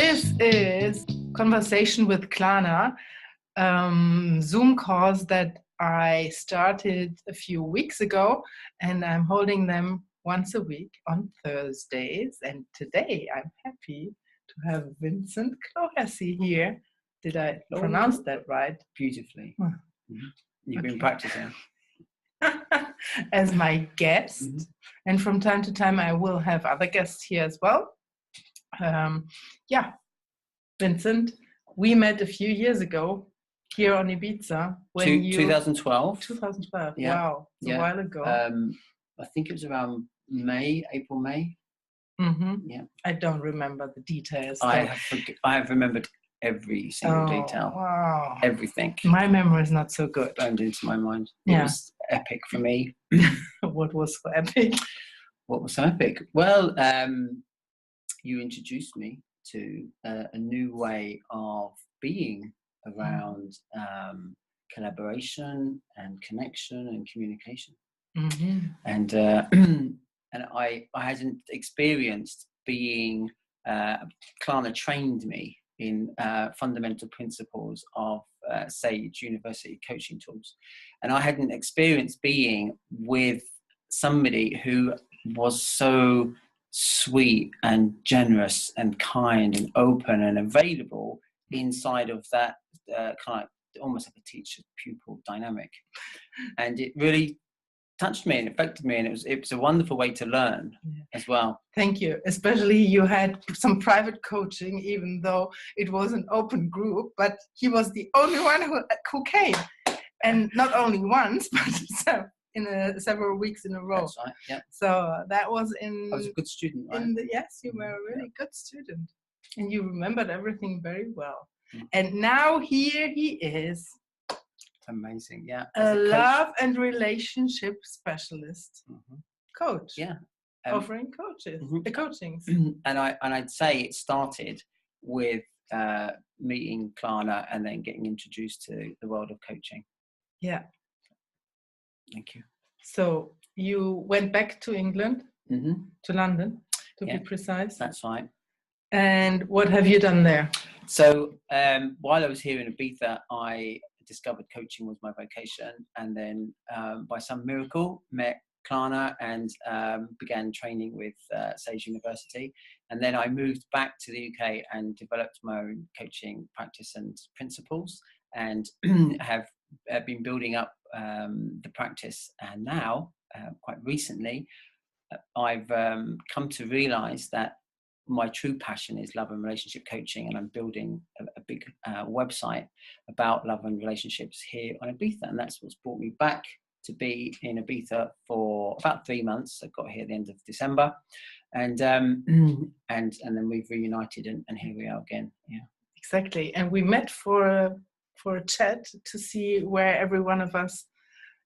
This is Conversation with Klana, Zoom calls that I started a few weeks ago, and I'm holding them once a week on Thursdays. And today I'm happy to have Vincent Clohessy here. Did I pronounce that right? Beautifully. Oh. Mm-hmm. You've been practicing. As my guest. Mm-hmm. And from time to time I will have other guests here as well. Vincent, we met a few years ago here on Ibiza. When 2012. 2012, yeah. Wow, it's a while ago. I think it was around April, May. Mm-hmm. Yeah. I don't remember the details. I have remembered every single detail. Wow. Everything. My memory is not so good. Burned into my mind. It was epic for me. What was so epic? What was so epic? Well, you introduced me to a new way of being around collaboration and connection and communication. Mm-hmm. And I hadn't experienced being Klana trained me in fundamental principles of Sage University coaching tools, and I hadn't experienced being with somebody who was so sweet and generous and kind and open and available inside of that kind of almost like a teacher-pupil dynamic, and it really touched me and affected me, and it was a wonderful way to learn as well. Thank you. Especially you had some private coaching, even though it was an open group, but he was the only one who came, and not only once, but several weeks in a row. That's right. Yeah. So that was I was a good student, right? Yes, you were a really good student, and you remembered everything very well. Mm. And now here he is. Amazing, yeah. A love and relationship specialist, coach. Yeah, offering coachings. And I'd say it started with meeting Klana and then getting introduced to the world of coaching. Yeah. Thank you. So you went back to England, to London, to be precise. That's right. And what have you done there? So while I was here in Ibiza, I discovered coaching was my vocation, and then by some miracle met Klana and began training with Sage University, and then I moved back to the UK and developed my own coaching practice and principles, and have been building up the practice. And now quite recently I've come to realize that my true passion is love and relationship coaching, and I'm building a big website about love and relationships here on Ibiza, and that's what's brought me back to be in Ibiza for about 3 months. I got here at the end of December, and then we've reunited, and here we are again. Yeah, exactly. And we met for a chat to see where every one of us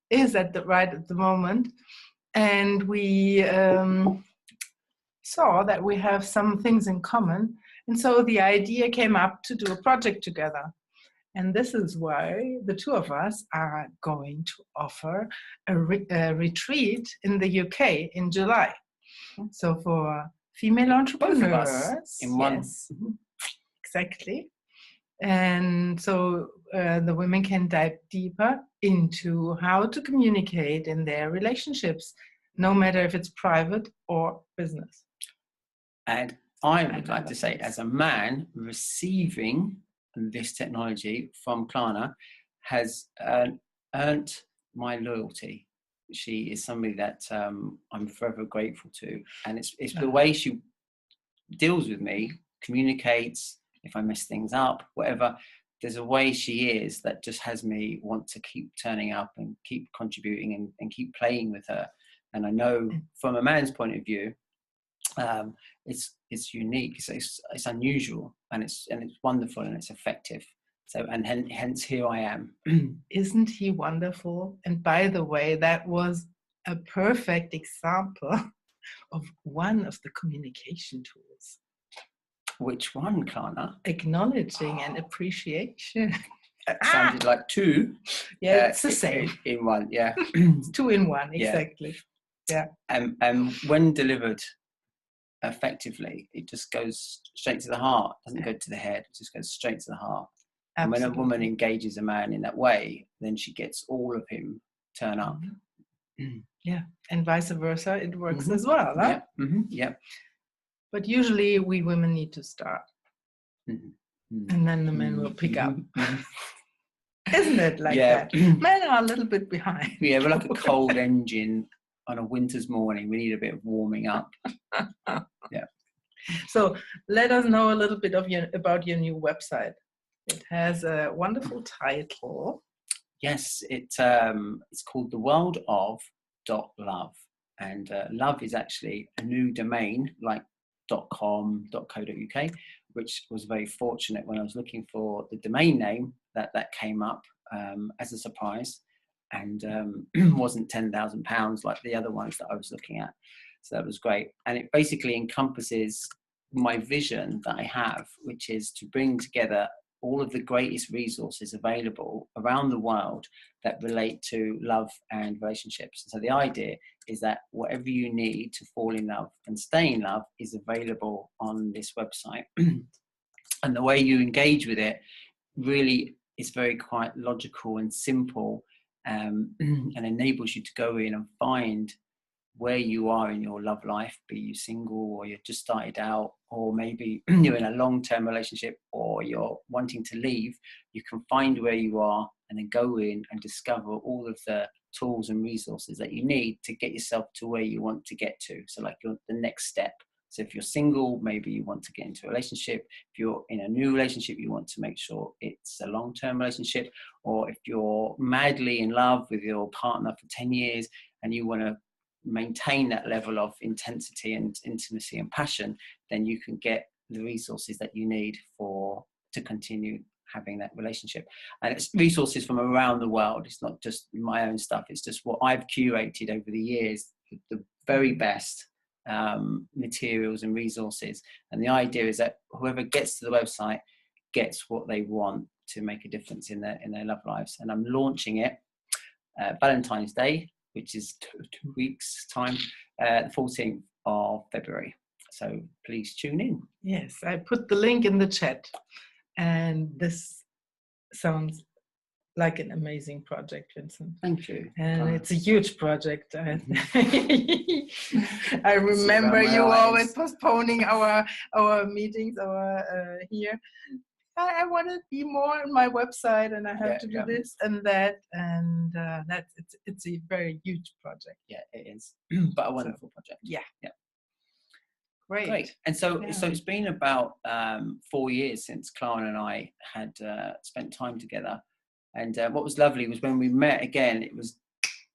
is at the moment, and we saw that we have some things in common, and so the idea came up to do a project together. And this is why the two of us are going to offer a retreat in the UK in July. So for female entrepreneurs, in one. Yes, exactly. And so the women can dive deeper into how to communicate in their relationships, no matter if it's private or business. And I would like to say, as a man, receiving this technology from Klana has earned my loyalty. She is somebody that I'm forever grateful to, and it's the way she deals with me, communicates. If I mess things up, whatever, there's a way she is that just has me want to keep turning up and keep contributing and keep playing with her. And I know from a man's point of view, it's unique, it's unusual, and it's wonderful, and it's effective. So, and hence here I am. Isn't he wonderful? And by the way, that was a perfect example of one of the communication tools. Which one, Klana? Acknowledging and appreciation. It sounded like two. Yeah, it's the same. In one, yeah. It's 2 in 1, exactly. Yeah. When delivered, effectively, it just goes straight to the heart. It doesn't go to the head. It just goes straight to the heart. And when a woman engages a man in that way, then she gets all of him turn up. Yeah, and vice versa, it works as well. Huh? Yeah. But usually we women need to start, and then the men will pick up. Isn't it like that? Men are a little bit behind. Yeah, we're like a cold engine on a winter's morning. We need a bit of warming up. Yeah. So let us know a little bit about your new website. It has a wonderful title. Yes, it's called The World of .love, and love is actually a new domain like .com, .co.uk, which was very fortunate when I was looking for the domain name that came up as a surprise, and wasn't £10,000 like the other ones that I was looking at. So that was great, and it basically encompasses my vision that I have, which is to bring together all of the greatest resources available around the world that relate to love and relationships. So the idea is that whatever you need to fall in love and stay in love is available on this website. And the way you engage with it really is very quite logical and simple, and enables you to go in and find where you are in your love life, be you single or you've just started out, or maybe you're in a long-term relationship or you're wanting to leave. You can find where you are and then go in and discover all of the tools and resources that you need to get yourself to where you want to get to. So like the next step. So if you're single, maybe you want to get into a relationship. If you're in a new relationship, you want to make sure it's a long-term relationship. Or if you're madly in love with your partner for 10 years and you want to maintain that level of intensity and intimacy and passion, then you can get the resources that you need to continue having that relationship. And it's resources from around the world. It's not just my own stuff. It's just what I've curated over the years, the very best materials and resources. And the idea is that whoever gets to the website gets what they want to make a difference in their love lives. And I'm launching it Valentine's Day, which is 2 weeks time, the 14th of February. So please tune in. Yes, I put the link in the chat, and this sounds like an amazing project, Vincent. Thank you. And it's a huge project. I remember you always postponing our meetings, here. I want to be more on my website, and I have to do this and that, and it's a very huge project. Yeah, it is, but a wonderful project. Yeah. Great. And so it's been about 4 years since Klana and I had spent time together, and what was lovely was when we met again, it was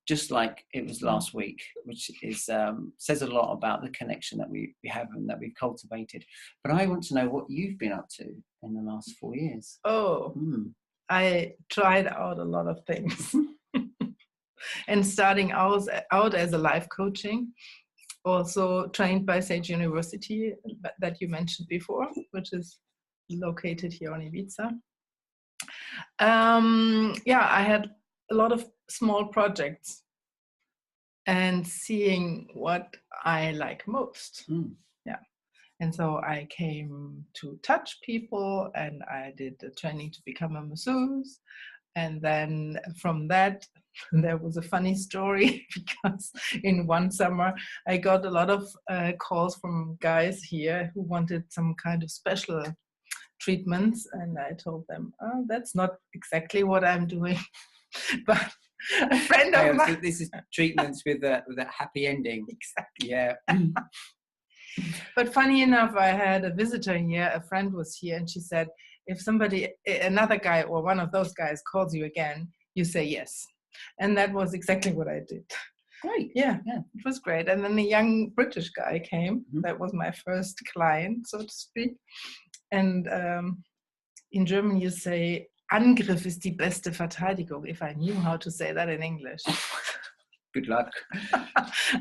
just like it was last week, which is says a lot about the connection that we have and that we've cultivated. But I want to know what you've been up to in the last 4 years. I tried out a lot of things. And starting out as a life coaching, also trained by Sage University that you mentioned before, which is located here on Ibiza. I had a lot of small projects and seeing what I like most. And so I came to touch people, and I did the training to become a masseuse. And then from that, there was a funny story, because in one summer I got a lot of calls from guys here who wanted some kind of special treatments, and I told them, oh, that's not exactly what I'm doing. But a friend of mine... So this is treatments with a happy ending. Exactly. Yeah. But funny enough, I had a visitor here, a friend was here, and she said, if another guy or one of those guys calls you again, you say yes. And that was exactly what I did. Great. Yeah, it was great. And then a young British guy came. That was my first client, so to speak. And in German you say, Angriff ist die beste Verteidigung, if I knew how to say that in English. Good luck.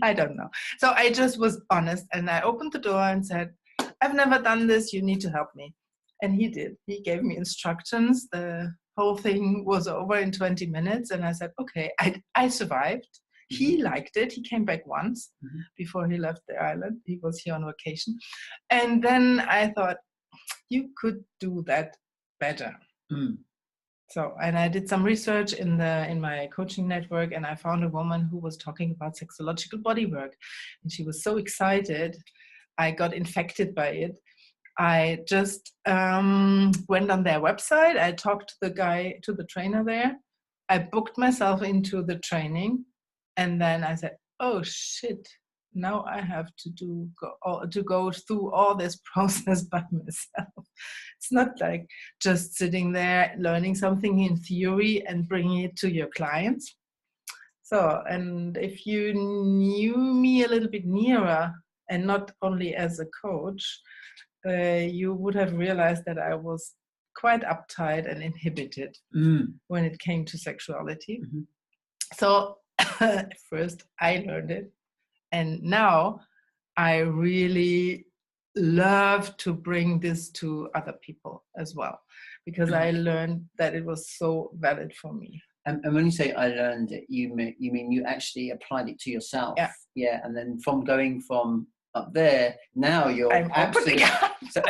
I don't know. So I just was honest, and I opened the door and said, I've never done this, you need to help me. And he did. He gave me instructions. The whole thing was over in 20 minutes. And I said, okay, I survived. He liked it. He came back once before he left the island. He was here on vacation. And then I thought, you could do that better. So, and I did some research in my coaching network, and I found a woman who was talking about sexological bodywork, and she was so excited. I got infected by it. I just went on their website. I talked to the trainer there. I booked myself into the training, and then I said, "Oh shit! Now I have to go through all this process by myself." It's not like just sitting there learning something in theory and bringing it to your clients. So, and if you knew me a little bit nearer, and not only as a coach, you would have realized that I was quite uptight and inhibited when it came to sexuality. So first I learned it, and now I really love to bring this to other people as well, because I learned that it was so valid for me. And when you say I learned it, you mean you actually applied it to yourself? Yeah. And then from going from up there, now you're absolutely. So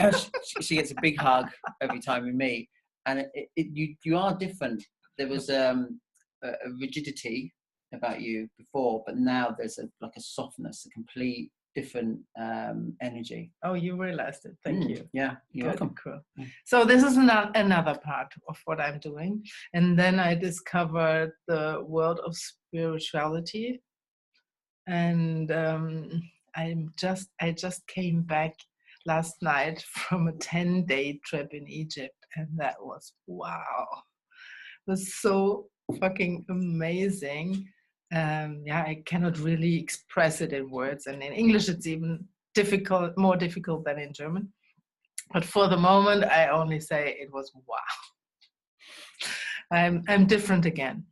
she gets a big hug every time we meet, and you are different. There was a rigidity about you before, but now there's a softness, a complete different energy. Oh, you realized it. Thank you. Yeah, you're welcome. Cool. So this is another part of what I'm doing, and then I discovered the world of spirituality, and I just came back last night from a 10-day trip in Egypt, and that was wow. It was so fucking amazing. I cannot really express it in words, and in English it's even more difficult than in German. But for the moment, I only say it was wow. I'm different again.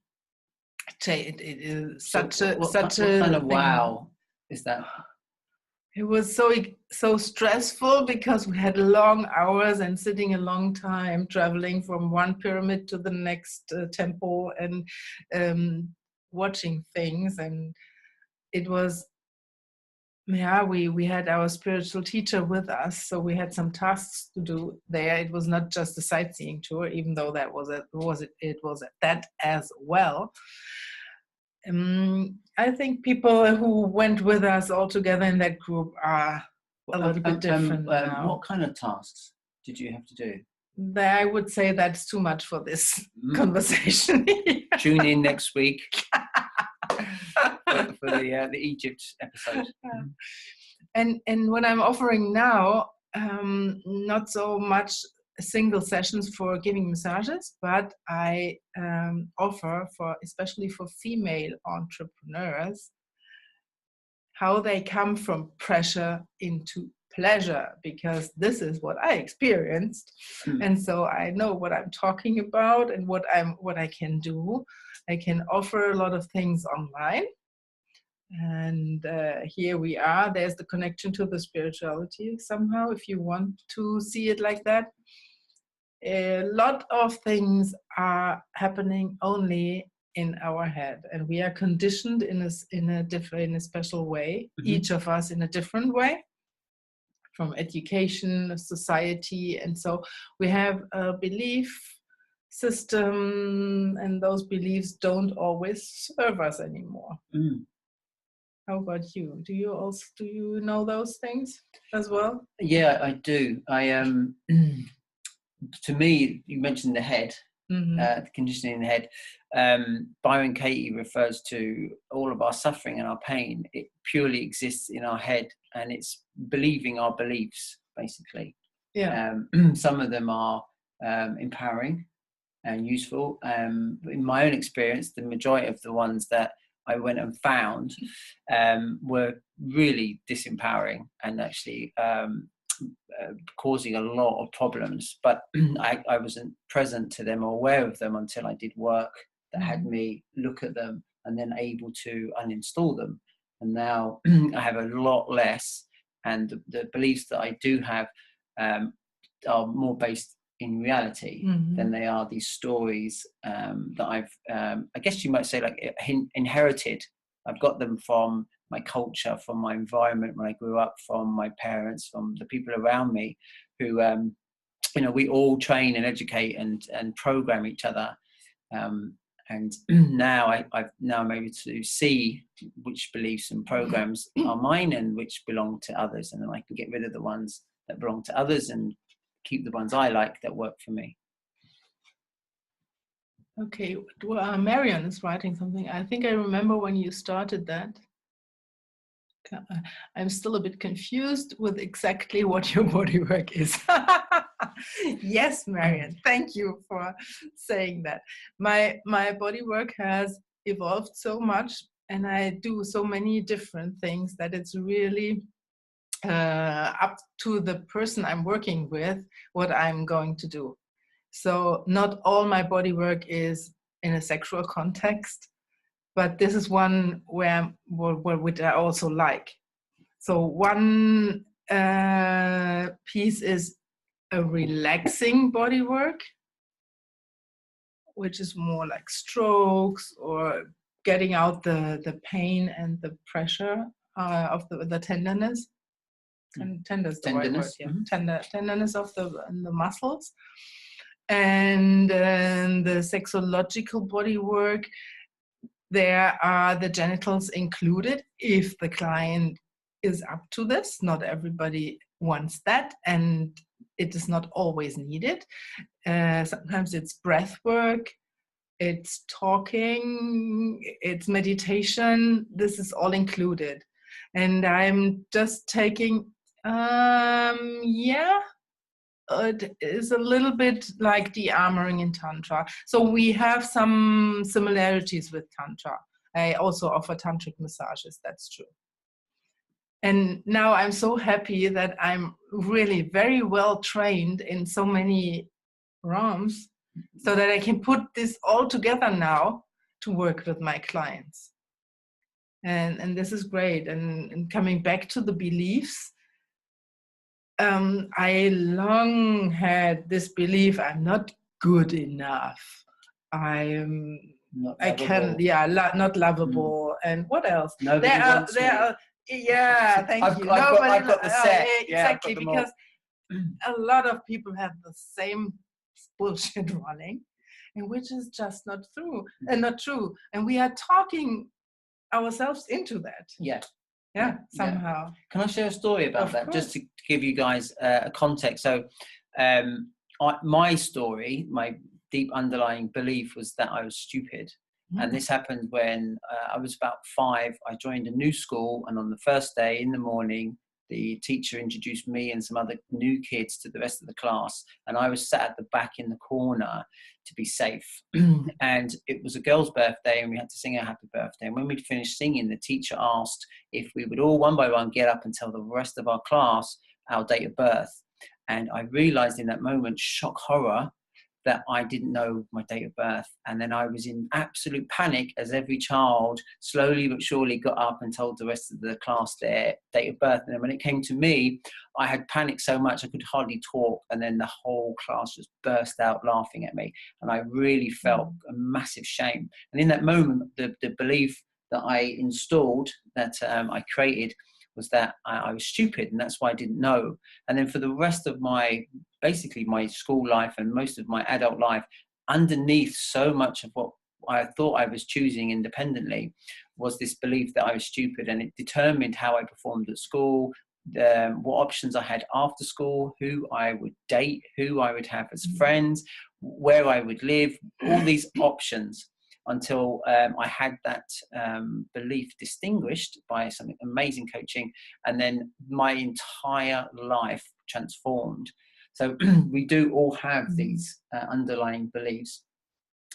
It is such a kind of wow is that? It was so stressful because we had long hours and sitting a long time, traveling from one pyramid to the next temple, and watching things. And it was, we had our spiritual teacher with us, so we had some tasks to do there. It was not just a sightseeing tour, even though that was that as well. I think people who went with us all together in that group are a little bit different now. What kind of tasks did you have to do? I would say that's too much for this conversation. Tune in next week for the Egypt episode. And what I'm offering now, not so much single sessions for giving massages, but I offer especially for female entrepreneurs, how they come from pressure into pleasure, because this is what I experienced. And so I know what I'm talking about and what I can do. I can offer a lot of things online. And here we are. There's the connection to the spirituality somehow, if you want to see it like that. A lot of things are happening only in our head, and we are conditioned in a special way, each of us in a different way, from education, society, and so we have a belief system, and those beliefs don't always serve us anymore. How about you? Do you know those things as well? Yeah, I do. To me, you mentioned the head, the conditioning in the head. Byron Katie refers to all of our suffering and our pain. It purely exists in our head, and it's believing our beliefs, basically. Yeah. Some of them are empowering and useful. In my own experience, the majority of the ones that I went and found were really disempowering and actually causing a lot of problems, but I wasn't present to them or aware of them until I did work that had me look at them and then able to uninstall them. And now I have a lot less, and the beliefs that I do have are more based in reality than they are these stories that I've I guess you might say like inherited I've got them from my culture, from my environment when I grew up, from my parents, from the people around me who, we all train and educate and program each other. And now I'm able to see which beliefs and programs are mine and which belong to others. And then I can get rid of the ones that belong to others and keep the ones I like that work for me. Okay, Marion is writing something. I think I remember when you started that. I'm still a bit confused with exactly what your bodywork is. Yes, Marion, thank you for saying that. My bodywork has evolved so much, and I do so many different things that it's really up to the person I'm working with what I'm going to do. So not all my bodywork is in a sexual context, but this is one which I also like. So one piece is a relaxing bodywork, which is more like strokes or getting out the pain and the pressure of the tenderness. Tender is the right word, yeah. Tenderness of the muscles. And the sexological bodywork, there are the genitals included if the client is up to this. Not everybody wants that, and it is not always needed. Sometimes it's breath work, it's talking, it's meditation. This is all included. And I'm just taking, it is a little bit like de-armoring in Tantra. So we have some similarities with Tantra. I also offer tantric massages, that's true. And now I'm so happy that I'm really very well trained in so many realms so that I can put this all together now to work with my clients. And this is great. And coming back to the beliefs, I long had this belief I'm not good enough. I'm not lovable. Not lovable. And what else? Nobody wants me. Yeah, thank you. I've got the set. Exactly, because a lot of people have the same bullshit running, and which is just not true and not true. And we are talking ourselves into that. Yeah, somehow. Can I share a story about that, just to give you guys a context? So my story, my deep underlying belief was that I was stupid. And this happened when I was about 5. I joined a new school, and on the first day in the morning, the teacher introduced me and some other new kids to the rest of the class, and I was sat at the back in the corner to be safe. And it was a girl's birthday, and we had to sing her happy birthday. And when we'd finished singing, the teacher asked if we would all one by one get up and tell the rest of our class our date of birth. And I realized in that moment, shock horror, that I didn't know my date of birth. And then I was in absolute panic as every child slowly but surely got up and told the rest of the class their date of birth. And then when it came to me, I had panicked so much I could hardly talk. And then the whole class just burst out laughing at me. And I really felt a massive shame. And in that moment, the belief that I installed, that I created, was that I was stupid, and that's why I didn't know. And then for the rest of basically my school life and most of my adult life, underneath so much of what I thought I was choosing independently was this belief that I was stupid, and it determined how I performed at school, what options I had after school, who I would date, who I would have as friends, where I would live, all these options. Until I had that belief distinguished by some amazing coaching, and then my entire life transformed. So we do all have these underlying beliefs.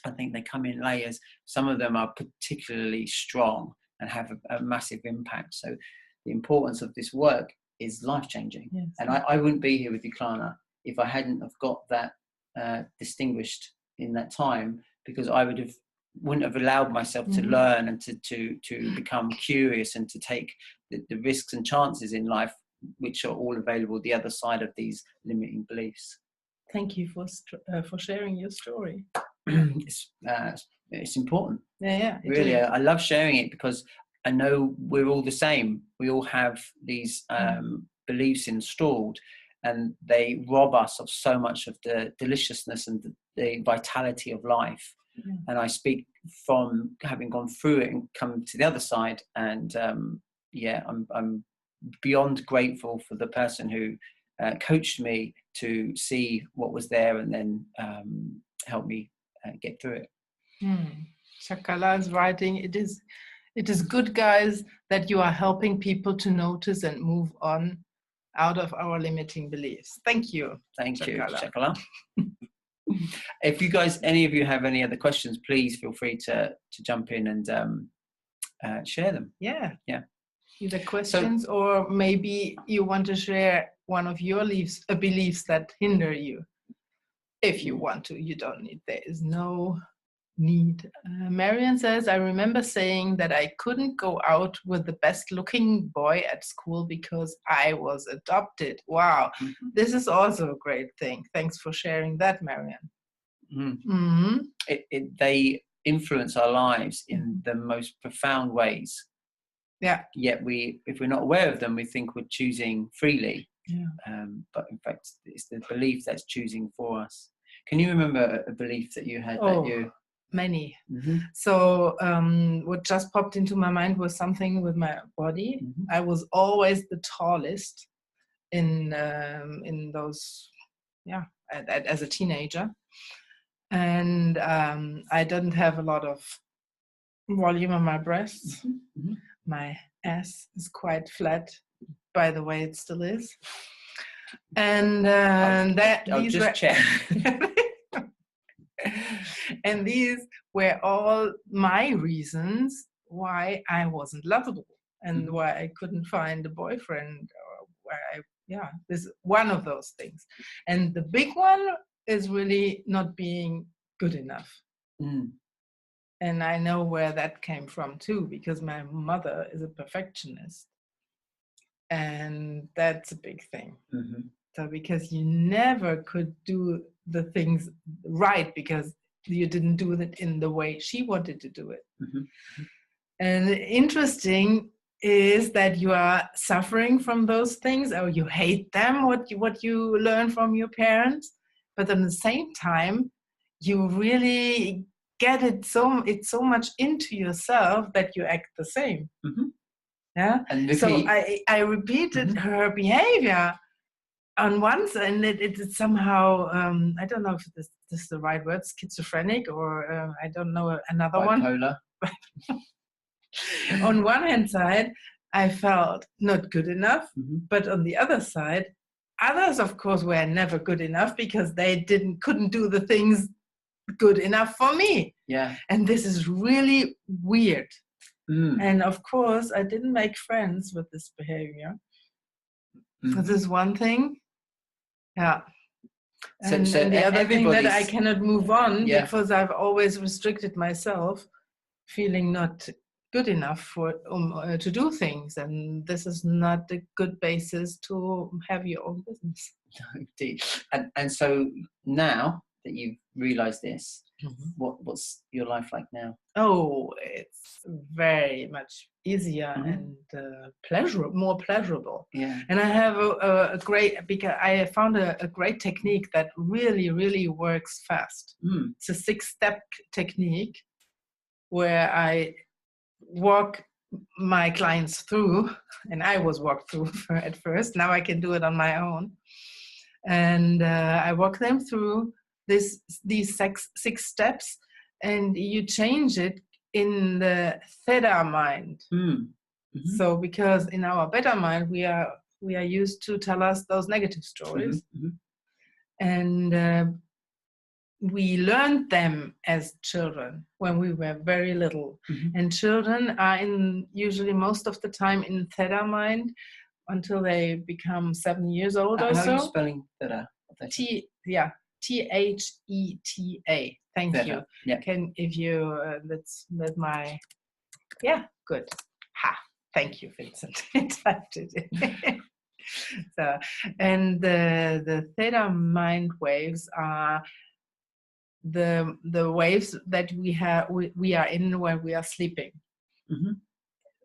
I think they come in layers. Some of them are particularly strong and have a massive impact. So the importance of this work is life-changing. Yes. And I wouldn't be here with you, Klana, if I hadn't have got that distinguished in that time, because I wouldn't have allowed myself to learn and to become curious and to take the risks and chances in life, which are all available the other side of these limiting beliefs. Thank you for sharing your story. It's important. Yeah, really. I love sharing it because I know we're all the same. We all have these beliefs installed, and they rob us of so much of the deliciousness and the vitality of life. And I speak from having gone through it and come to the other side. And I'm beyond grateful for the person who coached me to see what was there and then help me get through it. Shakala is writing, it is good, guys, that you are helping people to notice and move on out of our limiting beliefs. Thank you. Thank Shakala. You, Shakala. If you guys, any of you have any other questions, please feel free to jump in and share them. Yeah. Either questions, or maybe you want to share one of your beliefs that hinder you. If you want to, you don't need. There is no need. Marian says, I remember saying that I couldn't go out with the best looking boy at school because I was adopted. Wow. This is also a great thing. Thanks for sharing that, Marian. They influence our lives in the most profound ways. Yeah. Yet if we're not aware of them, we think we're choosing freely. Yeah. But in fact, it's the belief that's choosing for us. Can you remember a belief that you had that you... Many. So what just popped into my mind was something with my body. I was always the tallest in those, as a teenager. And I didn't have a lot of volume on my breasts. My ass is quite flat, by the way, it still is. And I'll just check. And these were all my reasons why I wasn't lovable and why I couldn't find a boyfriend, or why this is one of those things. And the big one is really not being good enough. And I know where that came from too, because my mother is a perfectionist. And that's a big thing. So because you never could do the things right because you didn't do it in the way she wanted to do it. And interesting is that you are suffering from those things, or you hate them, what you learn from your parents, but at the same time you really get it's so much into yourself that you act the same. Yeah. And so I repeated her behavior on one side, and it's somehow I don't know if this is the right word, schizophrenic, or I don't know another bipolar. One. On one hand side, I felt not good enough, but on the other side, others, of course, were never good enough because they couldn't do the things good enough for me. Yeah. And this is really weird. And of course, I didn't make friends with this behavior. This is one thing. Yeah. And the other thing that I cannot move on because I've always restricted myself, feeling not good enough to do things. And this is not a good basis to have your own business. Indeed. And so now that you've realized this, what's your life like now? Oh, it's very much easier and more pleasurable. Yeah. And I have because I found a great technique that really, really works fast. It's a 6-step technique where I walk my clients through, and I was walked through at first. Now I can do it on my own. And I walk them through these 6 steps, and you change it in the theta mind. So because in our beta mind we are used to tell us those negative stories, and we learned them as children when we were very little. And children are usually most of the time in theta mind until they become 7 years old or so. How are you spelling theta? Theta. Thank theta. you. Yeah. If you let my good. Thank you, Vincent. I typed it in. So, and the theta mind waves are the waves that we are in when we are sleeping.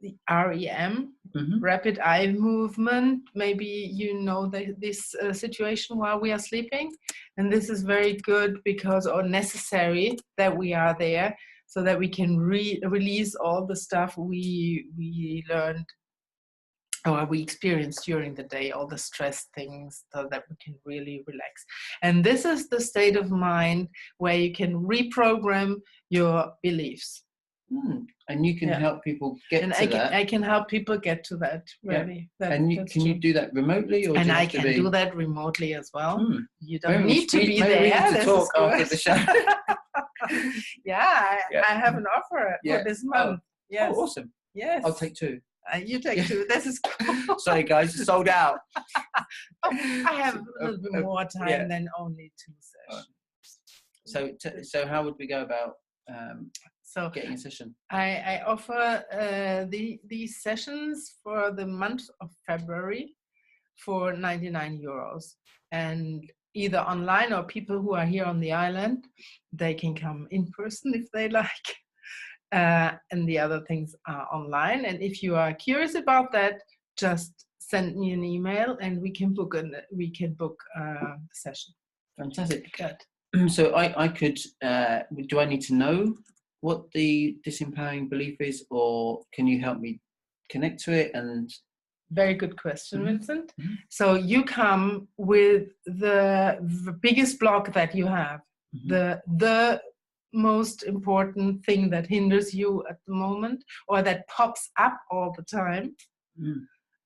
the REM, Mm-hmm. rapid eye movement. Maybe you know this situation while we are sleeping, and this is very good because, or necessary, that we are there so that we can release all the stuff we learned or we experience during the day, all the stress things, so that we can really relax. And this is the state of mind where you can reprogram your beliefs. And you can help people get to that. I can help people get to that, really. Yeah. Can you do that remotely? Or and I can do that remotely as well. You don't need to be there. Maybe we need to talk after the show. I have an offer for this month. Yes. Oh, awesome. Yes. I'll take 2. You take 2. This is cool. Sorry, guys, it's sold out. I have a little bit more time than only 2 sessions. So how would we go about getting a session? I offer these sessions for the month of February for 99 euros. And either online, or people who are here on the island, they can come in person if they like. And the other things are online. And if you are curious about that, just send me an email and we can book a session. Fantastic. Good. So I could, do I need to know what the disempowering belief is, or can you help me connect to it? And very good question, Vincent. So you come with the biggest block that you have, the most important thing that hinders you at the moment, or that pops up all the time.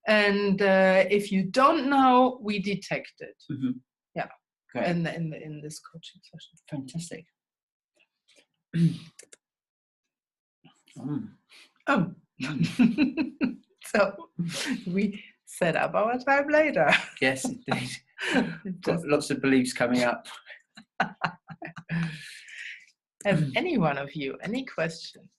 And if you don't know, we detect it. Yeah. Great. In this coaching session. Fantastic. So we set up our time later. Yes, indeed. Got lots of beliefs coming up. Has any one of you any question?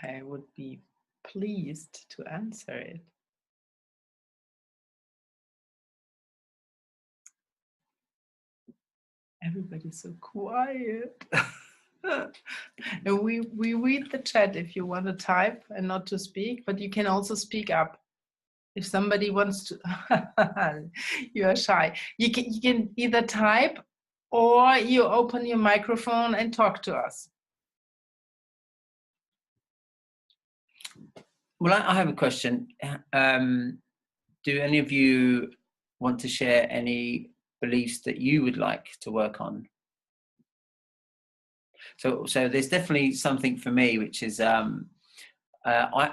I would be pleased to answer it. Everybody's so quiet. And we read the chat if you want to type and not to speak, but you can also speak up. If somebody wants to, you are shy. You can either type or you open your microphone and talk to us. Well, I have a question. Do any of you want to share any beliefs that you would like to work on? So there's definitely something for me, which is I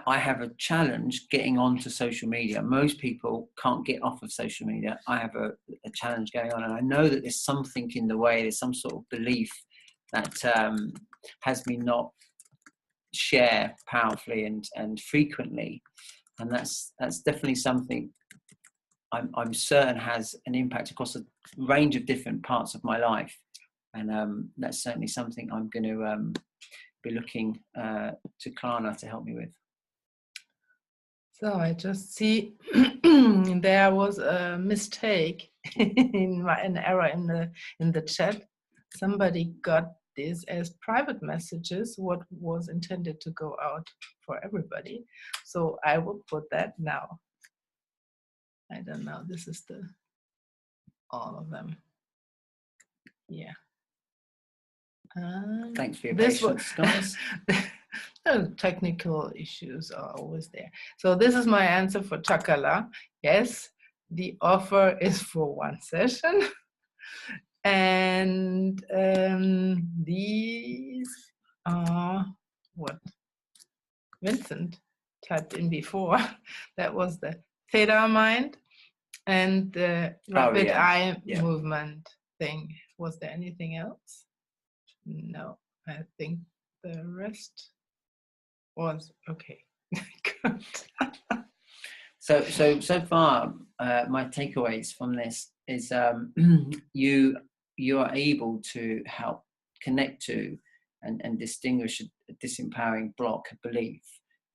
have a challenge getting onto social media. Most people can't get off of social media. I have a challenge going on, and I know that there's something in the way. There's some sort of belief that has me not share powerfully and frequently, and that's definitely something I'm certain has an impact across a range of different parts of my life. And that's certainly something I'm going to be looking to Klana to help me with. So I just see there was a mistake an error in the chat. Somebody got this as private messages, what was intended to go out for everybody. So I will put that now. I don't know. This is all of them. Yeah. Thanks for your patience, guys. Technical issues are always there. So this is my answer for Chakala. Yes, the offer is for 1 session. And these are what Vincent typed in before. That was the theta mind and the rapid eye movement thing. Was there anything else? No, I think the rest was okay. Good. So far, my takeaways from this is you are able to help connect to and distinguish a disempowering block, a belief,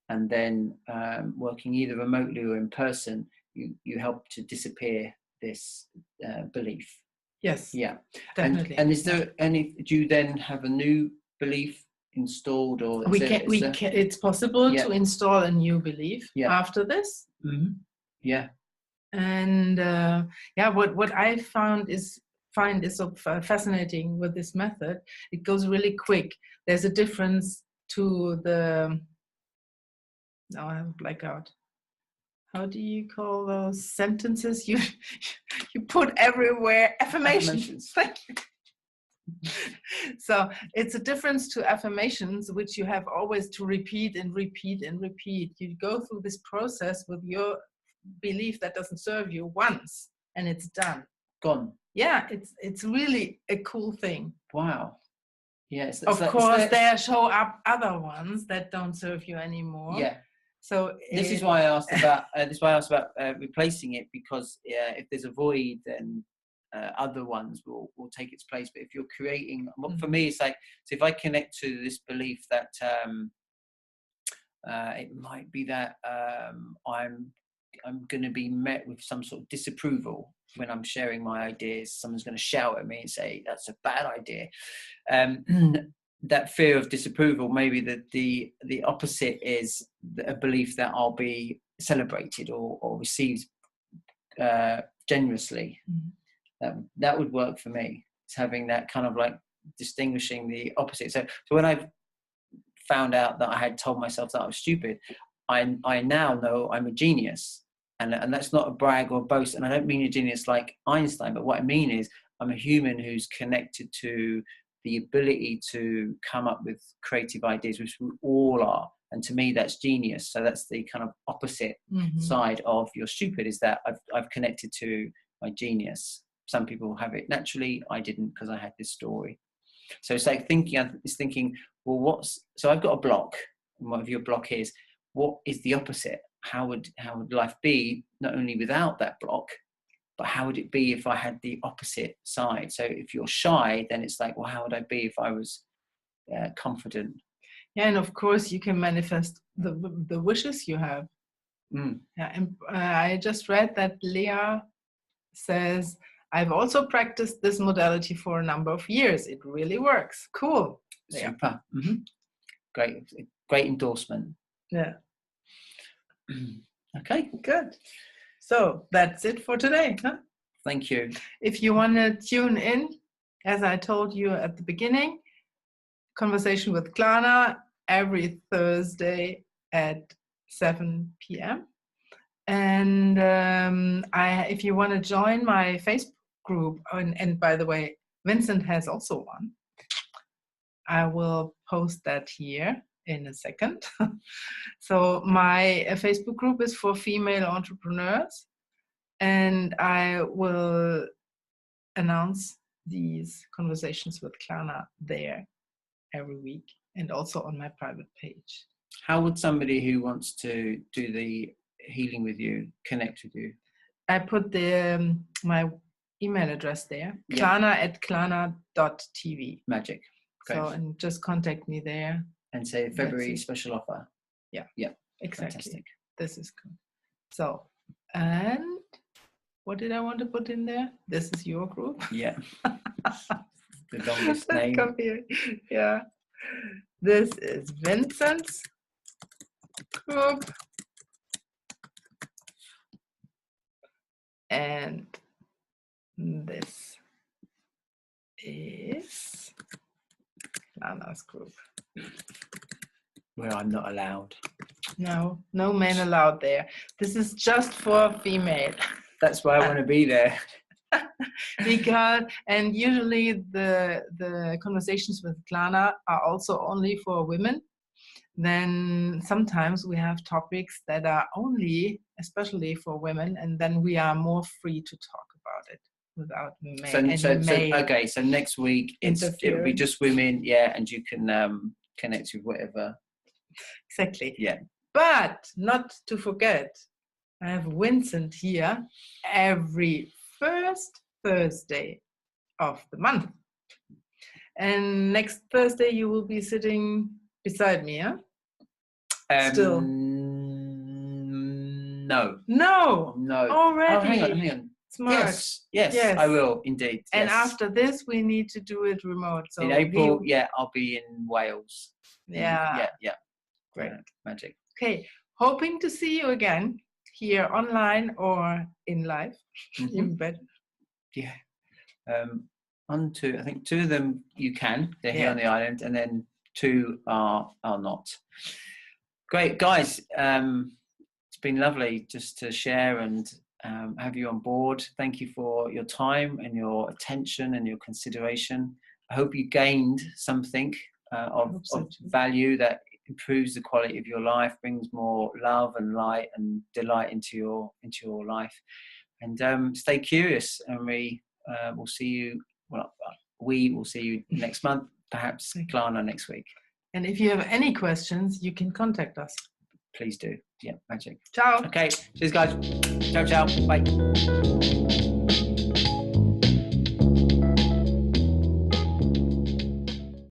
and then working either remotely or in person, you help to disappear this belief. Yes. Yeah. Definitely. And is there any? Do you then have a new belief installed, or it's possible to install a new belief after this. Mm-hmm. Yeah. And what I find is so fascinating with this method. It goes really quick. There's a difference to the. Now I have a blackout. How do you call those sentences you put everywhere? Affirmations. Thank you. So it's a difference to affirmations, which you have always to repeat and repeat and repeat. You go through this process with your belief that doesn't serve you once, and it's done. Gone. Yeah, it's really a cool thing. Wow. Yes. Of course, there show up other ones that don't serve you anymore. Yeah. So this is why I asked about replacing it, because if there's a void, then other ones will take its place. But if you're creating, for me, it's like, so if I connect to this belief that it might be that I'm going to be met with some sort of disapproval when I'm sharing my ideas. Someone's going to shout at me and say that's a bad idea. That fear of disapproval, maybe the opposite is a belief that I'll be celebrated or received generously. That would work for me. It's having that kind of like distinguishing the opposite. So when I found out that I had told myself that I was stupid, I now know I'm a genius, and that's not a brag or a boast. And I don't mean a genius like Einstein, but what I mean is I'm a human who's connected to the ability to come up with creative ideas, which we all are. And to me, that's genius. So that's the kind of opposite side of you're stupid, is that I've connected to my genius. Some people have it naturally. I didn't, because I had this story. So it's like thinking, well, so I've got a block. And whatever your block is, what is the opposite? How would life be not only without that block, but how would it be if I had the opposite side? So if you're shy, then it's like, well, how would I be if I was confident? Yeah, and of course you can manifest the wishes you have. Yeah, and I just read that Leah says, I've also practiced this modality for a number of years. It really works. Cool. Super. Great endorsement. Yeah. Okay, good. So that's it for today. Huh? Thank you. If you want to tune in, as I told you at the beginning, Conversation with Klana every Thursday at 7 p.m. And if you want to join my Facebook group, and by the way, Vincent has also one. I will post that here in a second. So my Facebook group is for female entrepreneurs, and I will announce these Conversations with Klana there every week, and also on my private page. How would somebody who wants to do the healing with you connect with you? I put my email address there, Klana@KlanaTV. Magic. Great. So, and just contact me there. And say February special offer. Yeah. Exactly. Fantastic. This is good. So, and what did I want to put in there? This is your group. Yeah. The longest name. Come here. Yeah. This is Vincent's group. And this is Klana's group. Where I'm not allowed. No men allowed there. This is just for female. That's why I want to be there. Because, and usually the Conversations with Klana are also only for women. Then sometimes we have topics that are only, especially for women, and then we are more free to talk about it without okay, so next week it'll be just women, and you can connect with whatever. Exactly. Yeah. But not to forget, I have Vincent here every first Thursday of the month. And next Thursday you will be sitting beside me, huh? Still. No. Already. Oh, hang on. Smart. Yes, I will indeed. And yes. after this, we need to do it remote. So in April, I'll be in Wales. Yeah. Great. Magic. Okay. Hoping to see you again here online or in live. Even better. Yeah. I think 2 of them you can. They're here on the island, and then 2 are not. Great, guys. It's been lovely just to share and have you on board. Thank you for your time and your attention and your consideration. I hope you gained something of value that improves the quality of your life, brings more love and light and delight into your life. And stay curious, and we will see you. Well, we will see you next month, perhaps Klana next week. And if you have any questions, you can contact us. Please do. Yeah, magic. Ciao. Okay, cheers, guys. Ciao, ciao. Bye.